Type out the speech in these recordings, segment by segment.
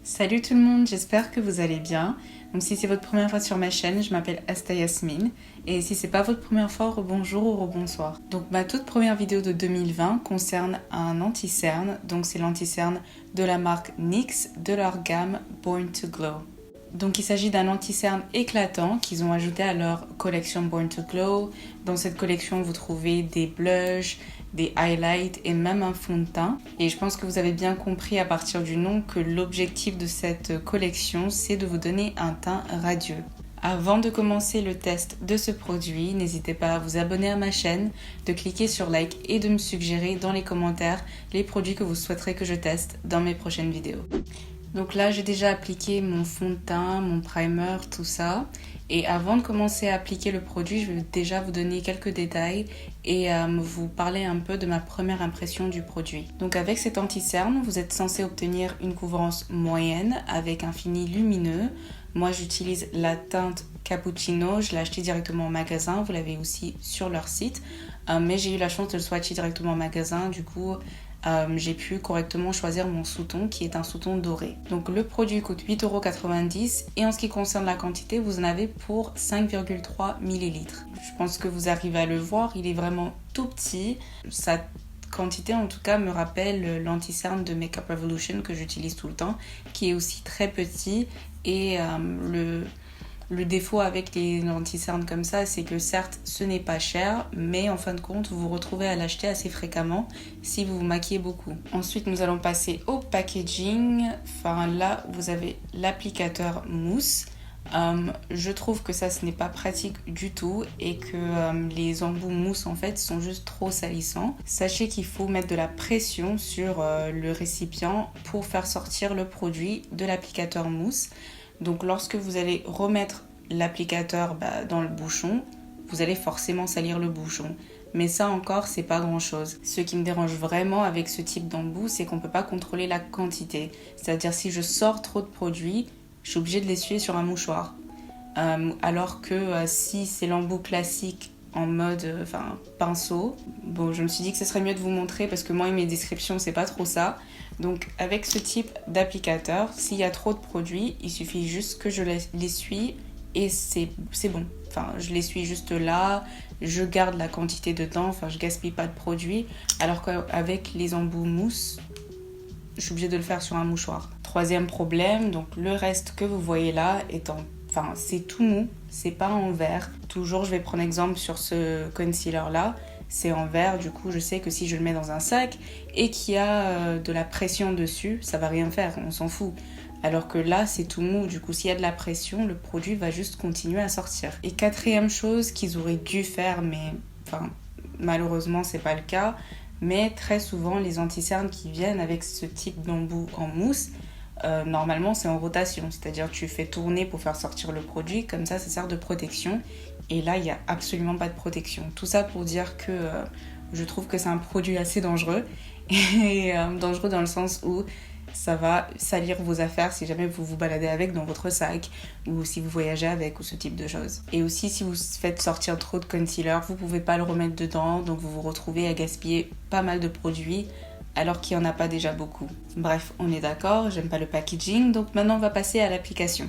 Salut tout le monde, j'espère que vous allez bien. Donc si c'est votre première fois sur ma chaîne, je m'appelle Asta Yasmine. Et si c'est pas votre première fois, rebonjour ou rebonsoir. Donc ma toute première vidéo de 2020 concerne un anti-cerne. Donc c'est l'anti-cerne de la marque NYX de leur gamme Born to Glow. Donc il s'agit d'un anti-cerne éclatant qu'ils ont ajouté à leur collection Born to Glow. Dans cette collection, vous trouvez des blushs, des highlights et même un fond de teint. Et je pense que vous avez bien compris à partir du nom que l'objectif de cette collection, c'est de vous donner un teint radieux. Avant de commencer le test de ce produit, n'hésitez pas à vous abonner à ma chaîne, de cliquer sur like et de me suggérer dans les commentaires les produits que vous souhaiterez que je teste dans mes prochaines vidéos. Donc là, j'ai déjà appliqué mon fond de teint, mon primer, tout ça. Et avant de commencer à appliquer le produit, je vais déjà vous donner quelques détails et vous parler un peu de ma première impression du produit. Donc avec cet anti-cerne, vous êtes censé obtenir une couvrance moyenne avec un fini lumineux. Moi, j'utilise la teinte Cappuccino, je l'ai acheté directement au magasin, vous l'avez aussi sur leur site. Mais j'ai eu la chance de le swatcher directement au magasin, du coup... j'ai pu correctement choisir mon sous-ton qui est un sous-ton doré. Donc le produit coûte 8,90 € et en ce qui concerne la quantité, vous en avez pour 5,3 ml. Je pense que vous arrivez à le voir, il est vraiment tout petit. Sa quantité en tout cas me rappelle l'anti-cerne de Makeup Revolution que j'utilise tout le temps, qui est aussi très petit et le défaut avec les anti-cernes comme ça, c'est que certes, ce n'est pas cher, mais en fin de compte, vous vous retrouvez à l'acheter assez fréquemment si vous vous maquillez beaucoup. Ensuite, nous allons passer au packaging. Enfin, là, vous avez l'applicateur mousse. Je trouve que ça, ce n'est pas pratique du tout et que les embouts mousse, en fait, sont juste trop salissants. Sachez qu'il faut mettre de la pression sur le récipient pour faire sortir le produit de l'applicateur mousse. Donc lorsque vous allez remettre l'applicateur dans le bouchon, vous allez forcément salir le bouchon. Mais ça encore, c'est pas grand chose. Ce qui me dérange vraiment avec ce type d'embout, c'est qu'on peut pas contrôler la quantité. C'est-à-dire si je sors trop de produits, je suis obligée de l'essuyer sur un mouchoir. Alors que si c'est l'embout classique en mode pinceau, bon, je me suis dit que ce serait mieux de vous montrer parce que moi et mes descriptions, c'est pas trop ça. Donc avec ce type d'applicateur, s'il y a trop de produits, il suffit juste que je l'essuie et c'est bon. Enfin, je l'essuie juste là, je garde la quantité dedans, enfin je gaspille pas de produits. Alors qu'avec les embouts mousse, je suis obligée de le faire sur un mouchoir. Troisième problème, donc le reste que vous voyez là c'est tout mou, c'est pas en verre. Toujours, je vais prendre exemple sur ce concealer là. C'est en verre, du coup je sais que si je le mets dans un sac et qu'il y a de la pression dessus, ça va rien faire, on s'en fout. Alors que là c'est tout mou, du coup s'il y a de la pression, le produit va juste continuer à sortir. Et quatrième chose qu'ils auraient dû faire, mais malheureusement c'est pas le cas, mais très souvent les anti-cernes qui viennent avec ce type d'embout en mousse, normalement c'est en rotation, c'est-à-dire tu fais tourner pour faire sortir le produit, comme ça sert de protection. Et là, il n'y a absolument pas de protection. Tout ça pour dire que je trouve que c'est un produit assez dangereux. Et dangereux dans le sens où ça va salir vos affaires si jamais vous vous baladez avec dans votre sac ou si vous voyagez avec ou ce type de choses. Et aussi, si vous faites sortir trop de concealer, vous ne pouvez pas le remettre dedans. Donc vous vous retrouvez à gaspiller pas mal de produits alors qu'il n'y en a pas déjà beaucoup. Bref, on est d'accord, j'aime pas le packaging. Donc maintenant, on va passer à l'application.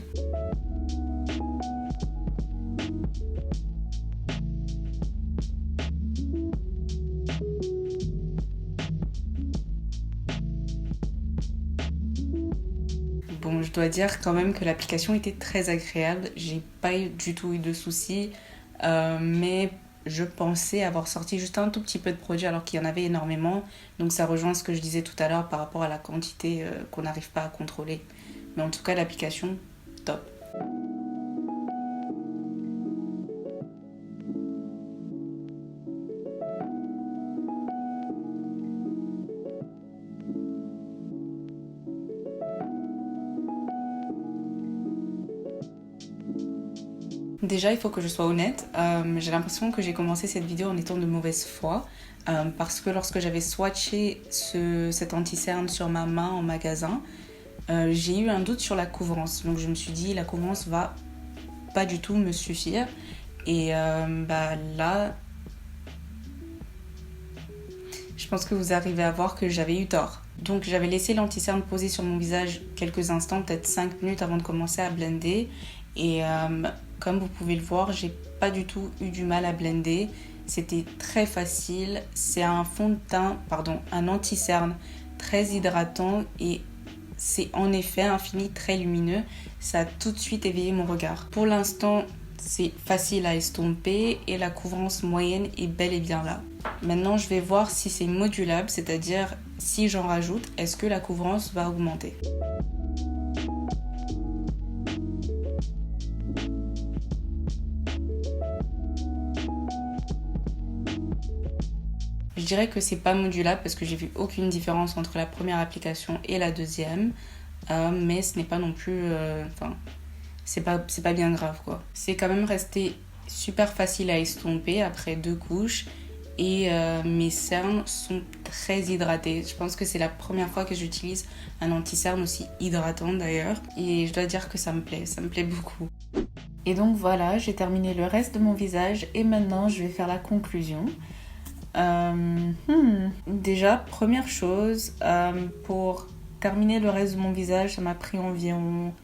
Bon, je dois dire quand même que l'application était très agréable. J'ai pas du tout eu de soucis, mais je pensais avoir sorti juste un tout petit peu de produit alors qu'il y en avait énormément. Donc ça rejoint ce que je disais tout à l'heure par rapport à la quantité qu'on n'arrive pas à contrôler. Mais en tout cas, l'application, top. Déjà, il faut que je sois honnête. J'ai l'impression que j'ai commencé cette vidéo en étant de mauvaise foi. Parce que lorsque j'avais swatché cet anti-cerne sur ma main en magasin, j'ai eu un doute sur la couvrance. Donc je me suis dit, la couvrance va pas du tout me suffire. Et là, je pense que vous arrivez à voir que j'avais eu tort. Donc j'avais laissé l'anti-cerne poser sur mon visage quelques instants, peut-être 5 minutes avant de commencer à blender. Et comme vous pouvez le voir, j'ai pas du tout eu du mal à blender. C'était très facile. C'est un fond de teint, un anti-cerne très hydratant et c'est en effet un fini très lumineux. Ça a tout de suite éveillé mon regard. Pour l'instant, c'est facile à estomper et la couvrance moyenne est bel et bien là. Maintenant, je vais voir si c'est modulable, c'est-à-dire si j'en rajoute, est-ce que la couvrance va augmenter. Je dirais que c'est pas modulable parce que j'ai vu aucune différence entre la première application et la deuxième, mais ce n'est pas non plus, c'est pas bien grave quoi. C'est quand même resté super facile à estomper après 2 couches et mes cernes sont très hydratées. Je pense que c'est la première fois que j'utilise un anti-cerne aussi hydratant d'ailleurs et je dois dire que ça me plaît beaucoup. Et donc voilà, j'ai terminé le reste de mon visage et maintenant je vais faire la conclusion. Déjà, première chose, pour terminer le reste de mon visage, ça m'a pris environ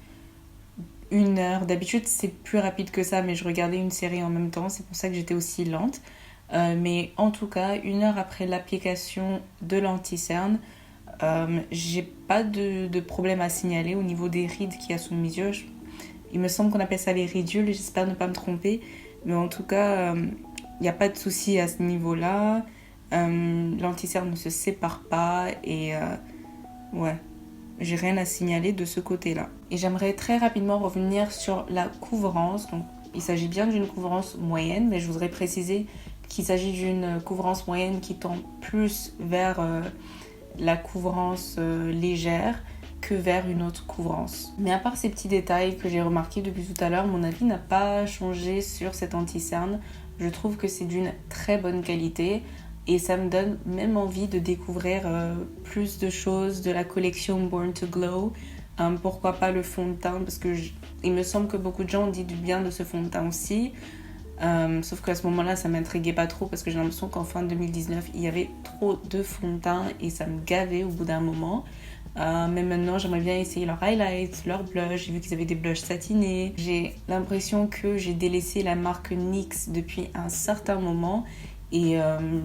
1 heure. D'habitude, c'est plus rapide que ça, mais je regardais une série en même temps, c'est pour ça que j'étais aussi lente. Mais en tout cas, 1 heure après l'application de l'anti-cerne, j'ai pas de problème à signaler au niveau des rides qu'il y a sous mes yeux. Il me semble qu'on appelle ça les ridules, j'espère ne pas me tromper. Mais en tout cas, il n'y a pas de souci à ce niveau-là. L'anti-cerne ne se sépare pas et ouais, j'ai rien à signaler de ce côté-là. Et j'aimerais très rapidement revenir sur la couvrance. Donc, il s'agit bien d'une couvrance moyenne, mais je voudrais préciser qu'il s'agit d'une couvrance moyenne qui tend plus vers la couvrance légère que vers une autre couvrance. Mais à part ces petits détails que j'ai remarqués depuis tout à l'heure, mon avis n'a pas changé sur cet anti-cerne. Je trouve que c'est d'une très bonne qualité et ça me donne même envie de découvrir plus de choses de la collection Born to Glow. Pourquoi pas le fond de teint, parce que il me semble que beaucoup de gens ont dit du bien de ce fond de teint aussi. Sauf qu'à ce moment-là, ça m'intriguait pas trop parce que j'ai l'impression qu'en fin 2019, il y avait trop de fond de teint et ça me gavait au bout d'un moment. Mais maintenant, j'aimerais bien essayer leurs highlights, leurs blushs. J'ai vu qu'ils avaient des blushs satinés. J'ai l'impression que j'ai délaissé la marque NYX depuis un certain moment. Et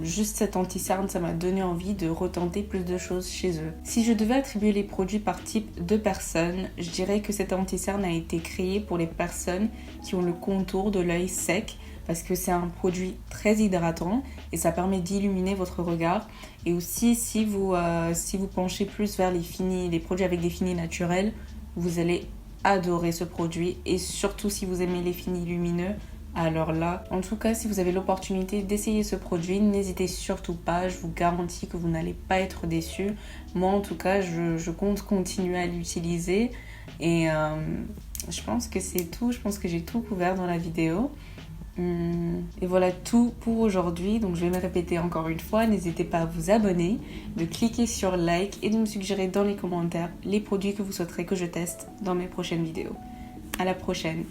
juste cet anti-cerne, ça m'a donné envie de retenter plus de choses chez eux. Si je devais attribuer les produits par type de personne, je dirais que cet anti-cerne a été créé pour les personnes qui ont le contour de l'œil sec, parce que c'est un produit très hydratant et ça permet d'illuminer votre regard. Et aussi, si vous penchez plus vers les produits avec des finis naturels, vous allez adorer ce produit. Et surtout si vous aimez les finis lumineux, alors là, en tout cas, si vous avez l'opportunité d'essayer ce produit, n'hésitez surtout pas. Je vous garantis que vous n'allez pas être déçus. Moi, en tout cas, je compte continuer à l'utiliser. Et je pense que c'est tout. Je pense que j'ai tout couvert dans la vidéo. Et voilà tout pour aujourd'hui. Donc je vais me répéter encore une fois. N'hésitez pas à vous abonner, de cliquer sur like et de me suggérer dans les commentaires les produits que vous souhaiterez que je teste dans mes prochaines vidéos. À la prochaine.